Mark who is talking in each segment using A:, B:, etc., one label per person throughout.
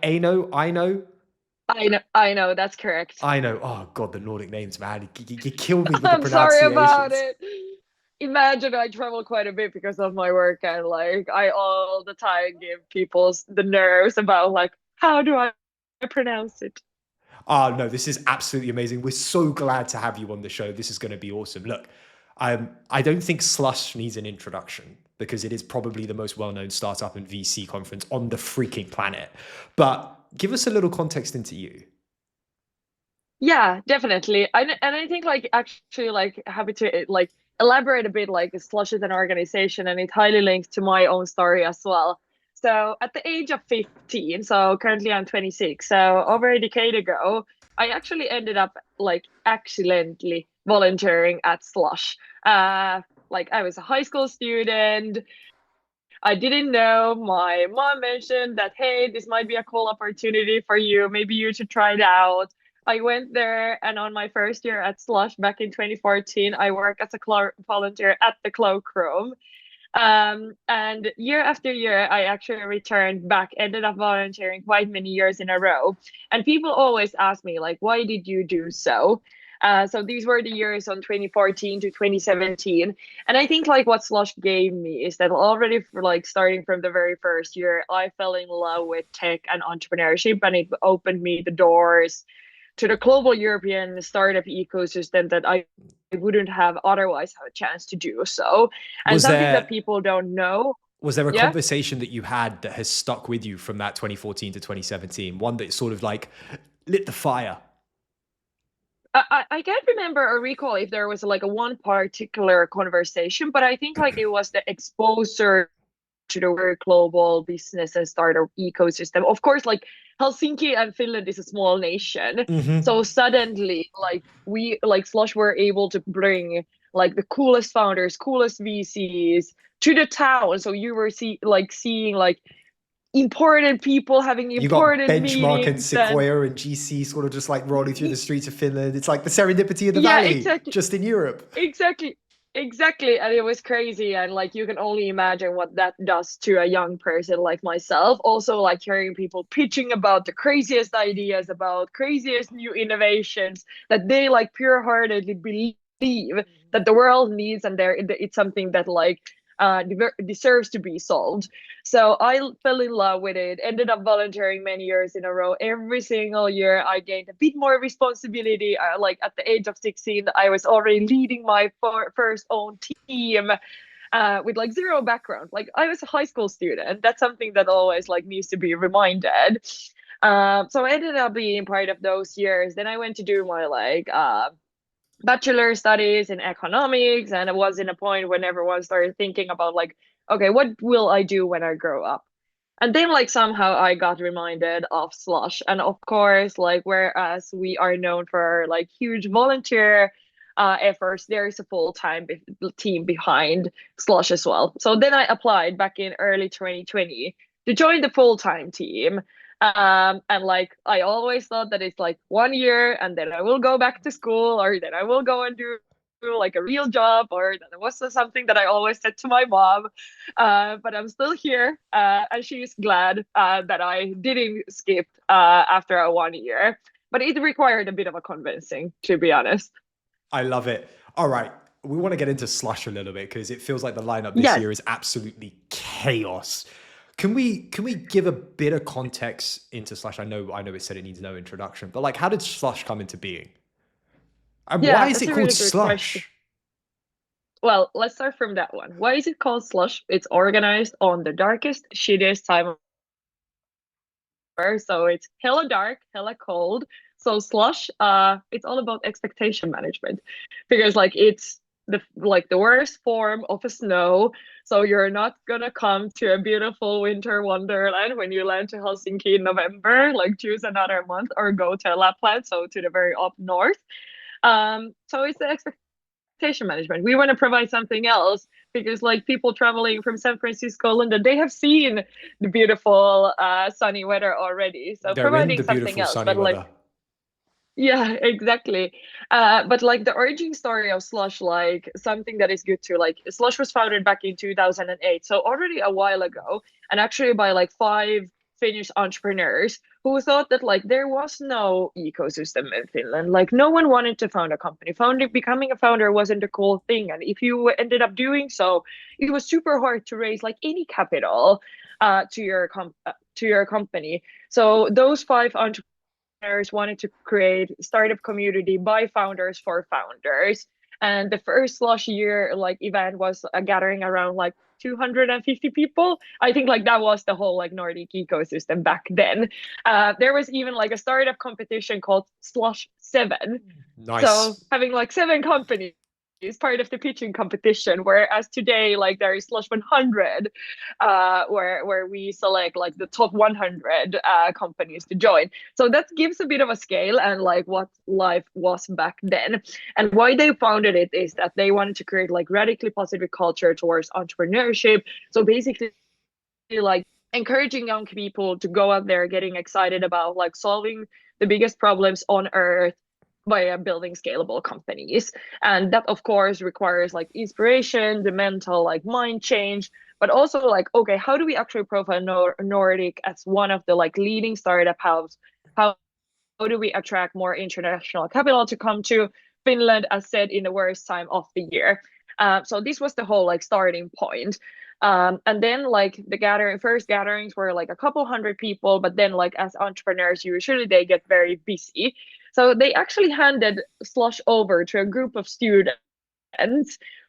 A: Aino.
B: I know, that's correct.
A: I know. Oh God, the Nordic names, man. You kill me with the
B: I'm sorry about
A: pronunciations.
B: it. Imagine I travel quite a bit because of my work, and like I all the time give people the nerves about like how do I pronounce it.
A: Oh no, this is absolutely amazing. We're so glad to have you on the show. This is going to be awesome. Look, I don't think Slush needs an introduction because it is probably the most well-known startup and VC conference on the freaking planet. But give us a little context into you.
B: Yeah, definitely. And I think like actually like happy to like elaborate a bit like Slush is an organization and it highly links to my own story as well. So at the age of 15, so currently I'm 26, so over a decade ago, I actually ended up like accidentally volunteering at Slush. Like I was a high school student. I didn't know. My mom mentioned that, hey, this might be a cool opportunity for you. Maybe you should try it out. I went there, and on my first year at Slush back in 2014, I worked as a volunteer at the cloakroom. And year after year, I actually returned back, ended up volunteering quite many years in a row. And people always ask me, like, why did you do so? So these were the years on 2014 to 2017. And I think like what Slush gave me is that already for like starting from the very first year, I fell in love with tech and entrepreneurship, and it opened me the doors to the global European startup ecosystem that I wouldn't have otherwise have a chance to do so. And
A: Was
B: something that
A: there
B: people don't know,
A: was there a
B: yeah,
A: conversation that you had that has stuck with you from that 2014 to 2017? One that sort of like lit the fire.
B: I can't remember or recall if there was like a one particular conversation, but I think like it was the exposure to the very global business and startup ecosystem. Of course, like Helsinki and Finland is a small nation.
A: Hmm.
B: So suddenly, like we like Slush were able to bring like the coolest founders, coolest VCs to the town. So you were seeing like important people having
A: You got
B: important
A: Benchmark and
B: meetings and
A: Sequoia and GC sort of just like rolling through the streets of Finland. It's like the serendipity of the
B: yeah,
A: valley,
B: exactly.
A: just in Europe.
B: Exactly. Exactly. And it was crazy. And like you can only imagine what that does to a young person like myself. Also, like hearing people pitching about the craziest ideas, about craziest new innovations that they like pure heartedly believe that the world needs, and it's something that like deserves to be solved. So I fell in love with it, ended up volunteering many years in a row. Every single year, I gained a bit more responsibility. Like at the age of 16, I was already leading my first own team with like zero background. Like I was a high school student. That's something that always like needs to be reminded. So I ended up being part of those years. Then I went to do my like bachelor studies in economics, and it was in a point when everyone started thinking about like, okay, what will I do when I grow up? And then like somehow I got reminded of Slush. And of course, like whereas we are known for like huge volunteer efforts, there is a full-time team behind Slush as well. So then I applied back in early 2020 to join the full-time team. And like I always thought that it's like 1 year and then I will go back to school, or then I will go and do like a real job, or that was something that I always said to my mom. But I'm still here, and she's glad that I didn't skip after a 1 year. But it required a bit of a convincing, to be honest.
A: I love it. All right. We want to get into Slush a little bit because it feels like the lineup this
B: Yeah,
A: year is absolutely chaos. Can we give a bit of context into Slush? I know it said it needs no introduction, but like how did Slush come into being? And why
B: yeah,
A: is
B: that's
A: it
B: a
A: called
B: really good question.
A: Slush?
B: Well, let's start from that one. Why is it called slush? It's organized on the darkest, shittiest time of year. So it's hella dark, hella cold. So slush, it's all about expectation management because like it's the worst form of a snow. So you're not gonna come to a beautiful winter wonderland when you land to Helsinki in November. Like choose another month or go to Lapland, so to the very up north. So it's the expectation management. We want to provide something else because, like, people traveling from San Francisco, London, they have seen the beautiful sunny weather already. So
A: They're in
B: providing
A: the
B: something
A: beautiful
B: else,
A: sunny
B: but like,
A: weather.
B: yeah, exactly. But like the origin story of Slush, like something that is good to like, Slush was founded back in 2008, so already a while ago, and actually by like five Finnish entrepreneurs who thought that like there was no ecosystem in Finland. Like no one wanted to found a company. Becoming a founder wasn't a cool thing, and if you ended up doing so, it was super hard to raise like any capital to your company. So those five entrepreneurs wanted to create startup community by founders for founders. And the first Slush year like event was a gathering around like 250 people. I think like that was the whole like Nordic ecosystem back then. There was even like a startup competition called Slush 7. So
A: Nice.
B: having like 7 companies is part of the pitching competition, whereas today like there is Slush 100, where we select like the top 100 companies to join. So that gives a bit of a scale and like what life was back then. And why they founded it is that they wanted to create like radically positive culture towards entrepreneurship. So basically like encouraging young people to go out there getting excited about like solving the biggest problems on earth by building scalable companies. And that of course requires like inspiration, the mental like mind change, but also like, okay, how do we actually profile Nordic as one of the like leading startup hubs? How do we attract more international capital to come to Finland, as said, in the worst time of the year? So this was the whole like starting point. And then like the first gatherings were like a couple hundred people, but then like as entrepreneurs, usually they get very busy. So they actually handed Slush over to a group of students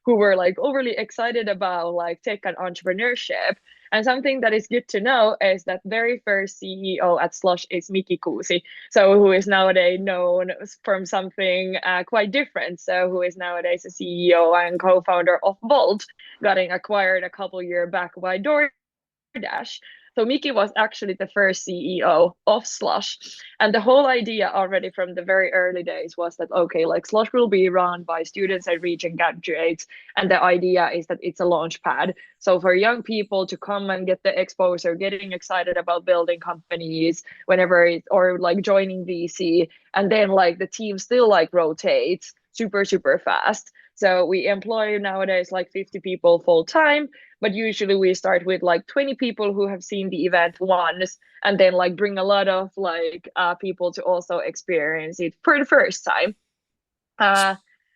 B: who were like overly excited about like tech and entrepreneurship. And something that is good to know is that very first CEO at Slush is Miki Kuusi, so who is nowadays known from something quite different. So who is nowadays a CEO and co-founder of Volt, getting acquired a couple years back by DoorDash. So Miki was actually the first CEO of Slush. And the whole idea already from the very early days was that, okay, like Slush will be run by students and region graduates. And the idea is that it's a launch pad. So for young people to come and get the exposure, getting excited about building companies whenever it, or like joining VC. And then like the team still like rotates super, super fast. So we employ nowadays like 50 people full time, but usually we start with like 20 people who have seen the event once, and then like bring a lot of like people to also experience it for the first time.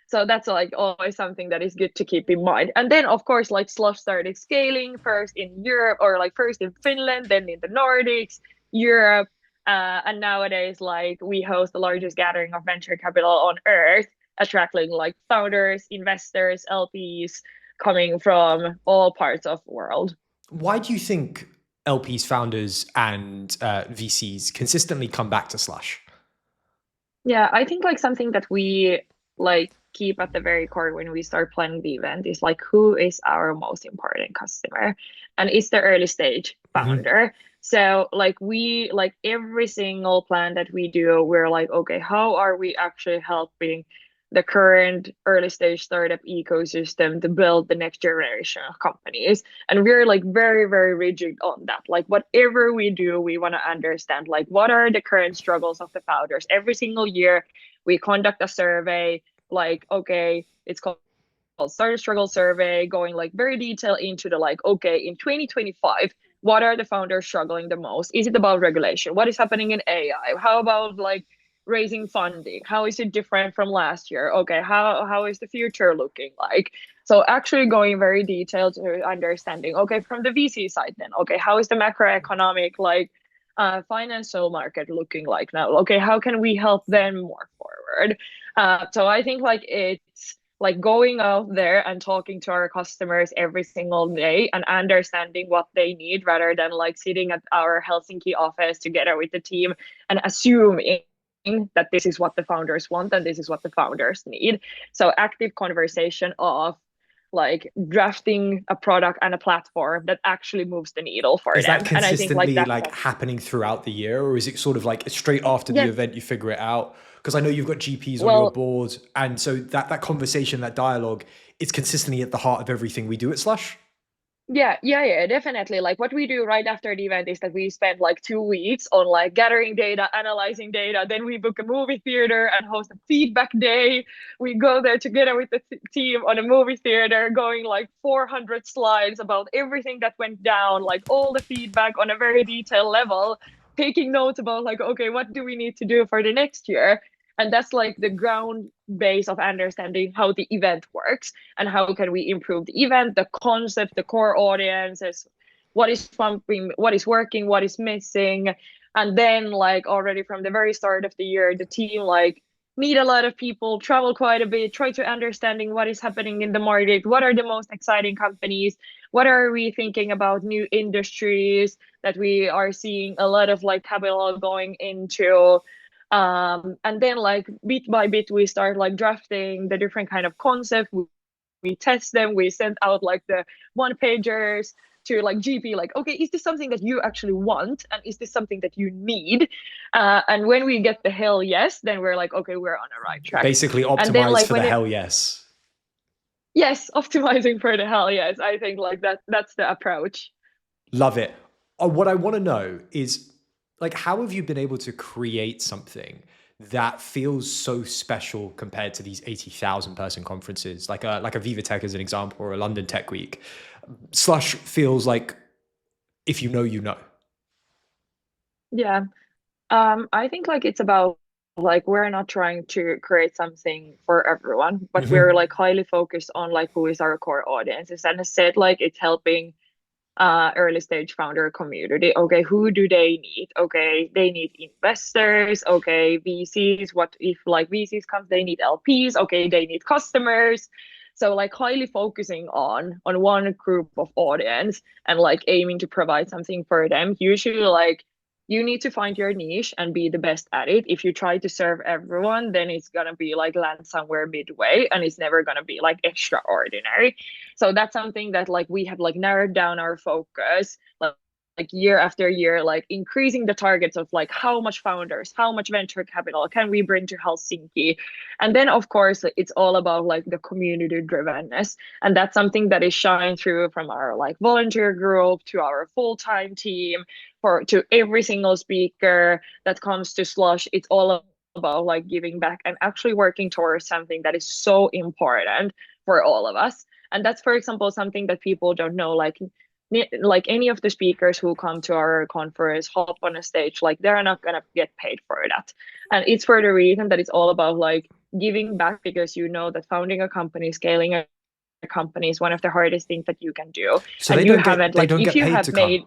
B: So that's like always something that is good to keep in mind. And then of course like Slush started scaling first in Europe, or like first in Finland, then in the Nordics, Europe, and nowadays like we host the largest gathering of venture capital on earth, attracting like founders, investors, LPs coming from all parts of the world.
A: Why do you think LPs, founders, and VCs consistently come back to Slush?
B: Yeah, I think like something that we like keep at the very core when we start planning the event is like who is our most important customer, and it's the early stage
A: Mm-hmm.
B: founder. So like we like every single plan that we do, we're like, okay, how are we actually helping the current early stage startup ecosystem to build the next generation of companies? And we're like very, very rigid on that. Like whatever we do, we want to understand like what are the current struggles of the founders. Every single year we conduct a survey, like, okay, it's called Starter Struggle Survey, going like very detailed into the like, okay, in 2025, what are the founders struggling the most? Is it about regulation? What is happening in AI? How about like raising funding? How is it different from last year? Okay, how is the future looking like? So actually going very detailed to understanding, okay, from the VC side then, okay, how is the macroeconomic like financial market looking like now? Okay, how can we help them more forward? So I think like it's like going out there and talking to our customers every single day and understanding what they need, rather than like sitting at our Helsinki office together with the team and assuming that this is what the founders want and this is what the founders need. So active conversation of like drafting a product and a platform that actually moves the needle for
A: Is that
B: them. And I think like
A: consistently
B: that's
A: like happening throughout the year, or is it sort of like straight after the
B: yes.
A: event you figure it out? Because I know you've got GPs on your
B: Well,
A: board, and so that conversation, that dialogue, it's consistently at the heart of everything we do at Slush.
B: Yeah, definitely. Like what we do right after the event is that we spend like 2 weeks on like gathering data, analyzing data. Then we book a movie theater and host a feedback day. We go there together with the team on a movie theater, going like 400 slides about everything that went down, like all the feedback on a very detailed level, taking notes about like, okay, what do we need to do for the next year? And that's like the ground base of understanding how the event works and how can we improve the event, the concept, the core audiences, what is pumping, what is working, what is missing. And then like already from the very start of the year, the team like meet a lot of people, travel quite a bit, try to understanding what is happening in the market, what are the most exciting companies, what are we thinking about new industries that we are seeing a lot of like capital going into. And then like bit by bit we start like drafting the different kind of concept, we test them, we send out like the one pagers to like GP, like, okay, is this something that you actually want? And is this something that you need? And when we get the hell yes, then we're like, okay, we're on the right track.
A: Basically
B: And then
A: optimized
B: like
A: for the
B: when it,
A: hell yes.
B: yes, optimizing for the hell yes, I think like that's the approach.
A: Love it. What I want to know is, like, how have you been able to create something that feels so special compared to these 80,000 person conferences, like a Viva Tech as an example, or a London Tech Week? Slush feels like, if you know, you know.
B: Yeah. I think like it's about like we're not trying to create something for everyone, but we're
A: Mhm.
B: like highly focused on like who is our core audiences. And I said like it's helping early stage founder community. Okay, who do they need? Okay, they need investors. Okay, VCs. What if like VCs comes? They need LPs. Okay, they need customers. So like highly focusing on one group of audience and like aiming to provide something for them. Usually like you need to find your niche and be the best at it. If you try to serve everyone, then it's gonna be like land somewhere midway and it's never gonna be like extraordinary. So that's something that like we have like narrowed down our focus like year after year, like increasing the targets of like how much founders, how much venture capital can we bring to Helsinki. And then of course it's all about like the community drivenness, and that's something that is shine through from our like volunteer group to our full-time team, for to every single speaker that comes to Slush. It's all about like giving back and actually working towards something that is so important for all of us. And that's for example something that people don't know, like any of the speakers who come to our conference hop on a stage, like they're not gonna get paid for that. And it's for the reason that it's all about like giving back, because you know that founding a company, scaling a company is one of the hardest things that you can do.
A: So
B: And you haven't
A: they
B: like
A: don't
B: if
A: get
B: you
A: paid
B: have
A: to come.
B: made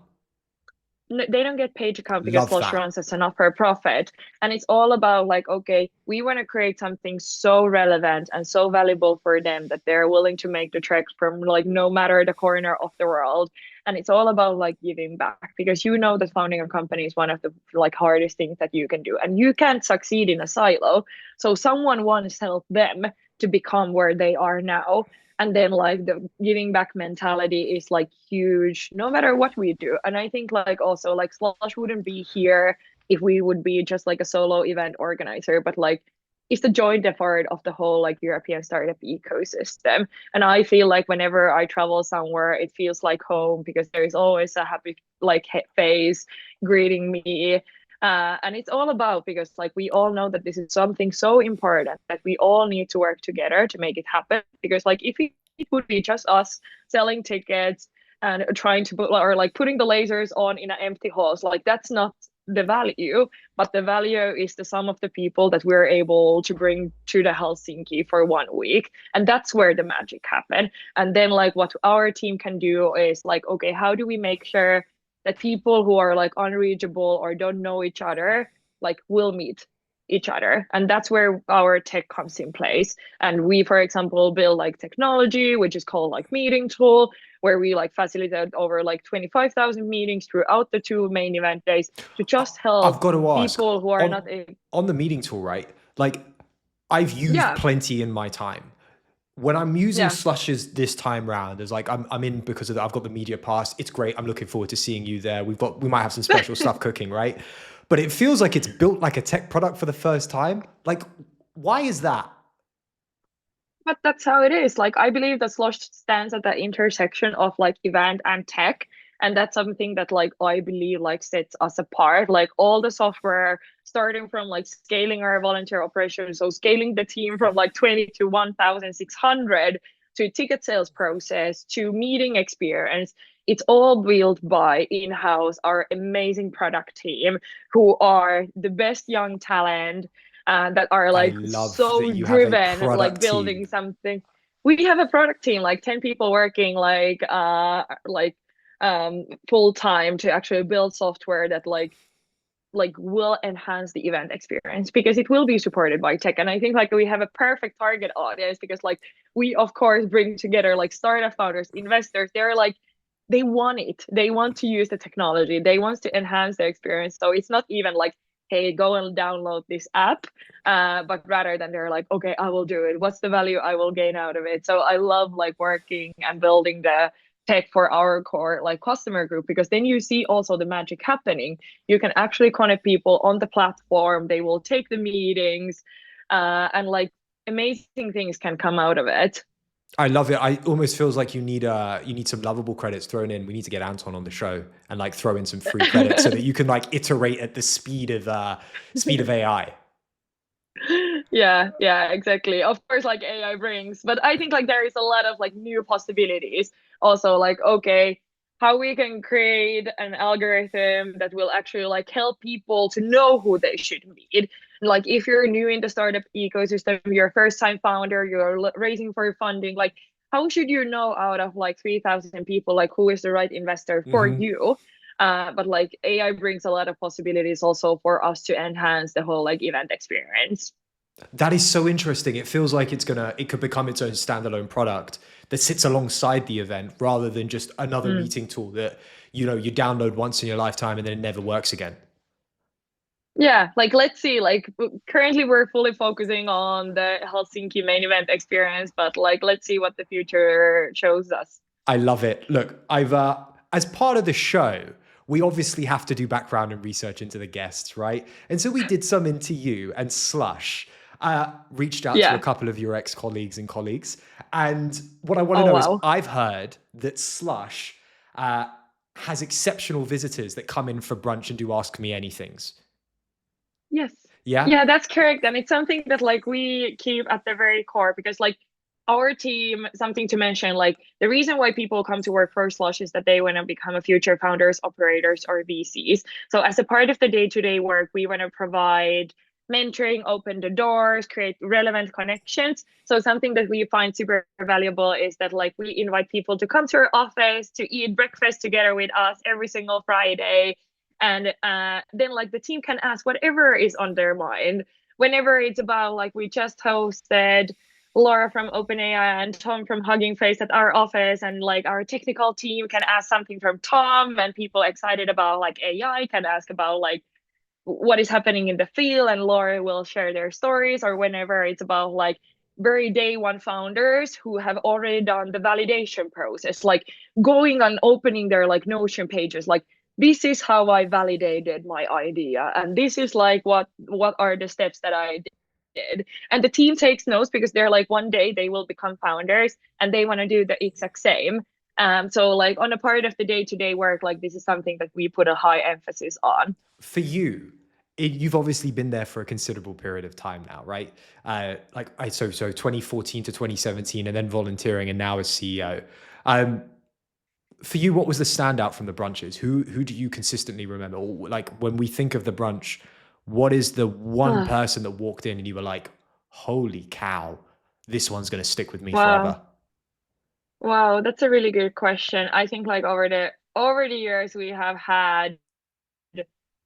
B: they don't get paid to come because
A: Love
B: Slush
A: that.
B: runs as a not-for-profit. And it's all about like, okay, we want to create something so relevant and so valuable for them that they're willing to make the trek from like no matter the corner of the world. And it's all about like giving back, because you know that founding a company is one of the like hardest things that you can do. And you can't succeed in a silo. So someone wants to help them to become where they are now. And then like the giving back mentality is like huge no matter what we do. And I think like also like Slush wouldn't be here if we would be just like a solo event organizer, but like it's the joint effort of the whole like European startup ecosystem. And I feel like whenever I travel somewhere it feels like home, because there is always a happy like face greeting me. And it's all about, because like we all know that this is something so important that we all need to work together to make it happen. Because like if it would be just us selling tickets and trying to put or like putting the lasers on in an empty halls, like that's not the value. But the value is the sum of the people that we're able to bring to the Helsinki for 1 week, and that's where the magic happen. And then like what our team can do is like, okay, how do we make sure that people who are like unreachable or don't know each other like will meet each other? And that's where our tech comes in place. And we for example build like technology which is called like meeting tool, where we like facilitate over like 25,000 meetings throughout the 2 main event days to just
A: I've
B: help
A: got to ask,
B: people who are
A: on
B: not a
A: on the meeting tool, right? Like, I've used
B: yeah
A: plenty in my time. When I'm using
B: yeah
A: slushes this time round, as like I'm in because of I've got the media pass. It's great. I'm looking forward to seeing you there. We might have some special stuff cooking, right? But it feels like it's built like a tech product for the first time. Like, why is that?
B: But that's how it is. Like I believe that Slush stands at the intersection of like event and tech. And that's something that like I believe like sets us apart. Like all the software, starting from like scaling our volunteer operations, so scaling the team from like 20 to 1,600 to ticket sales process to meeting experience. It's all built by in-house, our amazing product team who are the best young talent that are
A: I
B: like
A: love that
B: so
A: you have a
B: driven, like
A: product
B: building
A: team.
B: something. We have a product team, like 10 people working full time to actually build software that will enhance the event experience because it will be supported by tech. And I think like we have a perfect target audience because like we of course bring together like startup founders, investors. They're like they want it. They want to use the technology. They want to enhance their experience. So it's not even like, hey, go and download this app. But rather than they're like, okay, I will do it. What's the value I will gain out of it? So I love like working and building the tech for our core like customer group because then you see also the magic happening. You can actually connect people on the platform. They will take the meetings, and like amazing things can come out of it.
A: I love it. I almost feels like you need some lovable credits thrown in. We need to get Anton on the show and like throw in some free credits so that you can like iterate at the speed of AI.
B: Yeah, exactly. Of course, like AI brings, but I think like there is a lot of like new possibilities. Also, like, okay, how we can create an algorithm that will actually like help people to know who they should meet. Like, if you're new in the startup ecosystem, you're a first time founder, you're raising for funding, like, how should you know out of like 3,000 people, like, who is the right investor for
A: Hmm.
B: you? But like AI brings a lot of possibilities also for us to enhance the whole like event experience.
A: That is so interesting. It feels like it could become its own standalone product that sits alongside the event rather than just another
B: Mm.
A: meeting tool that, you download once in your lifetime and then it never works again.
B: Yeah, like let's see. Like currently, we're fully focusing on the Helsinki main event experience, but like let's see what the future shows us.
A: I love it. Look, as part of the show, we obviously have to do background and research into the guests, right? And so we did some into you and Slush. Reached out to a
B: Yeah.
A: couple of your ex-colleagues and colleagues. And what I want to
B: Oh
A: know is
B: wow.
A: I've heard that Slush uh, has exceptional visitors that come in for brunch and do Ask Me Anythings.
B: Yes.
A: Yeah?
B: Yeah, that's correct. And it's something that like we keep at the very core because like our team, something to mention, like the reason why people come to work for Slush is that they want to become a future founders, operators, or VCs. So as a part of the day-to-day work, we want to provide mentoring, open the doors, create relevant connections. So something that we find super valuable is that like we invite people to come to our office to eat breakfast together with us every single Friday, and then like the team can ask whatever is on their mind whenever it's about like we just hosted Laura from OpenAI and Tom from Hugging Face at our office, and like our technical team can ask something from Tom, and people excited about like AI can ask about like what is happening in the field, and Laura will share their stories. Or whenever it's about like very day one founders who have already done the validation process, like going and opening their like Notion pages, like this is how I validated my idea, and this is like what are the steps that I did. And the team takes notes because they're like one day they will become founders and they want to do the exact same. So like on a part of the day-to-day work, like this is something that we put a high emphasis on.
A: For you, you've obviously been there for a considerable period of time now, right? So 2014 to 2017, and then volunteering, and now as CEO. Um, for you, what was the standout from the brunches? Who do you consistently remember? Or like when we think of the brunch, what is the one person that walked in and you were like, "Holy cow, this one's going to stick with me
B: Wow.
A: forever"?
B: Wow, that's a really good question. I think like over the years we have had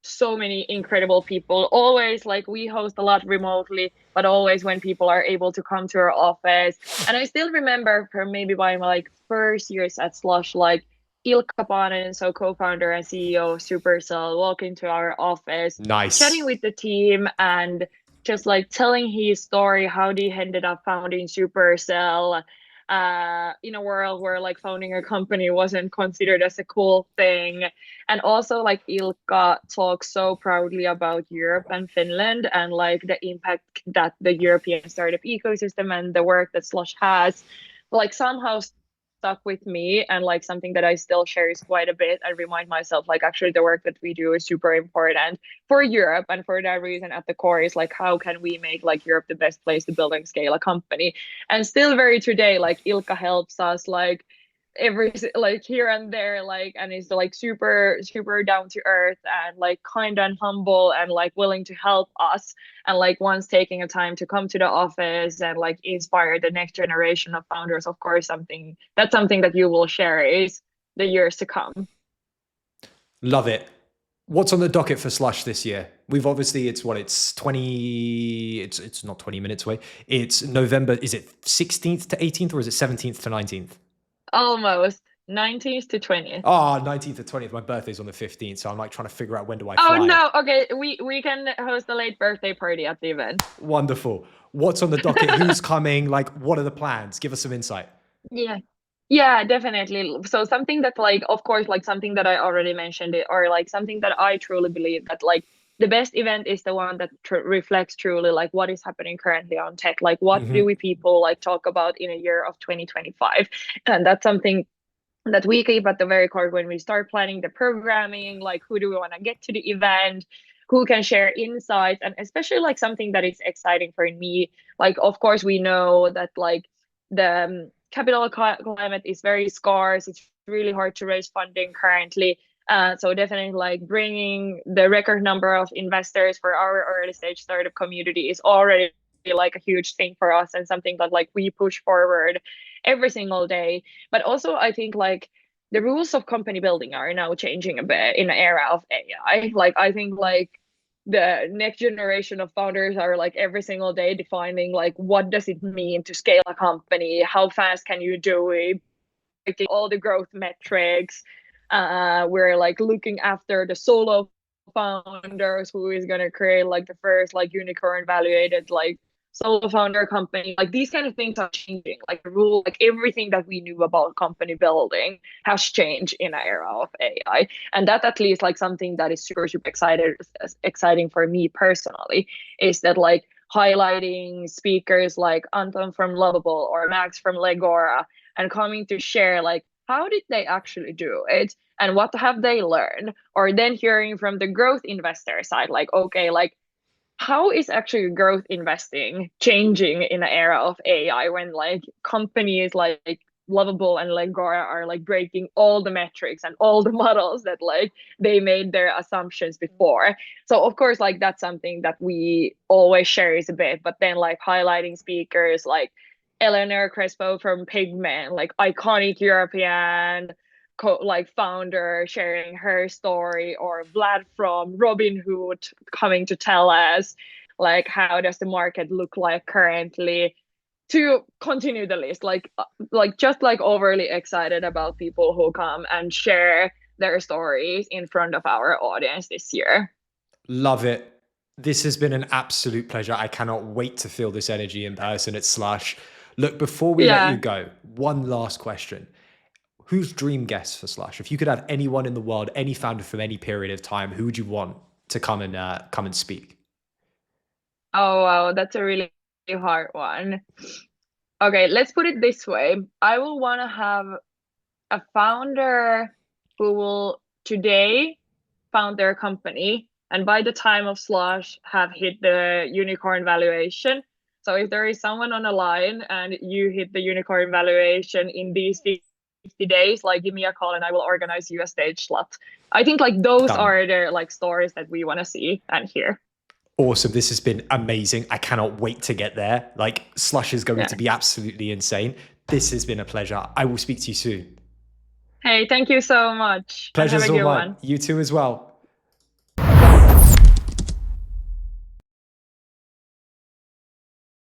B: so many incredible people. Always like we host a lot remotely, but always when people are able to come to our office. And I still remember from maybe my like first years at Slush, like Ilkka Paananen, so co-founder and CEO of Supercell, walk into our office, chatting
A: Nice.
B: with the team and just like telling his story, how he ended up founding Supercell. in a world where like founding a company wasn't considered as a cool thing. And also like Ilkka talks so proudly about Europe and Finland and like the impact that the European startup ecosystem and the work that Slush has like somehow stuck with me, and like something that I still share is quite a bit. I remind myself like actually the work that we do is super important for Europe, and for that reason at the core is like how can we make like Europe the best place to build and scale a company. And still very today like Ilkka helps us like every like here and there, like, and is like super down to earth and like kind and humble and like willing to help us, and like once taking a time to come to the office and like inspire the next generation of founders. Of course, something that you will share is the years to come.
A: Love it. What's on the docket for Slush this year? We've obviously, it's 20, it's not 20 minutes away. It's November, is it 16th to 18th or is it 17th to 19th?
B: Almost 19th to 20th.
A: Oh, 19th to 20th. My birthday's on the 15th. So I'm like trying to figure out when do I
B: Oh
A: fly.
B: no, okay, we can host a late birthday party at the event.
A: Wonderful. What's on the docket? Who's coming? Like, what are the plans? Give us some insight.
B: Yeah, definitely. So something that like, of course, like something that I already mentioned it, or like something that I truly believe that like the best event is the one that reflects truly like what is happening currently on tech. Like what do we people like talk about in a year of 2025? And that's something that we keep at the very core when we start planning the programming, like who do we want to get to the event, who can share insights, and especially like something that is exciting for me. Like, of course, we know that like the capital climate is very scarce. It's really hard to raise funding currently. So definitely like bringing the record number of investors for our early stage startup community is already like a huge thing for us and something that like we push forward every single day. But also I think like the rules of company building are now changing a bit in the era of AI. Like I think like the next generation of founders are like every single day defining like what does it mean to scale a company, how fast can you do it, like all the growth metrics. We're like looking after the solo founders who is going to create like the first like unicorn valuated like solo founder company. Like these kind of things are changing, like the rule, like everything that we knew about company building has changed in an era of AI. And that at least like something that is super exciting for me personally is that like highlighting speakers like Anton from Lovable or Max from Legora and coming to share like how did they actually do it and what have they learned, or then hearing from the growth investor side like okay, like how is actually growth investing changing in the era of AI when like companies like Lovable and Legora are like breaking all the metrics and all the models that like they made their assumptions before. So of course like that's something that we always share is a bit, but then like highlighting speakers like Eleanor Crespo from Pigment, like iconic European like founder sharing her story, or Vlad from Robinhood coming to tell us like how does the market look like currently, to continue the list. Like just like overly excited about people who come and share their stories in front of our audience this year.
A: Love it. This has been an absolute pleasure. I cannot wait to feel this energy in person at Slush. Look, before we let you
B: Yeah.
A: go, one last question. Who's dream guest for Slush? If you could have anyone in the world, any founder from any period of time, who would you want to come and speak?
B: Oh wow, that's a really hard one. Okay, let's put it this way. I will want to have a founder who will today found their company and by the time of Slush have hit the unicorn valuation. So if there is someone on the line and you hit the unicorn valuation in these 50 days, like give me a call and I will organize you a stage slot. I think like those
A: Done.
B: are the like stories that we want to see and hear.
A: Awesome. This has been amazing. I cannot wait to get there. Like Slush is going
B: Yeah.
A: to be absolutely insane. This has been a pleasure. I will speak to you soon.
B: Hey, thank you so much. And have
A: Pleasure's
B: a
A: all
B: good
A: mine.
B: one.
A: You too as well.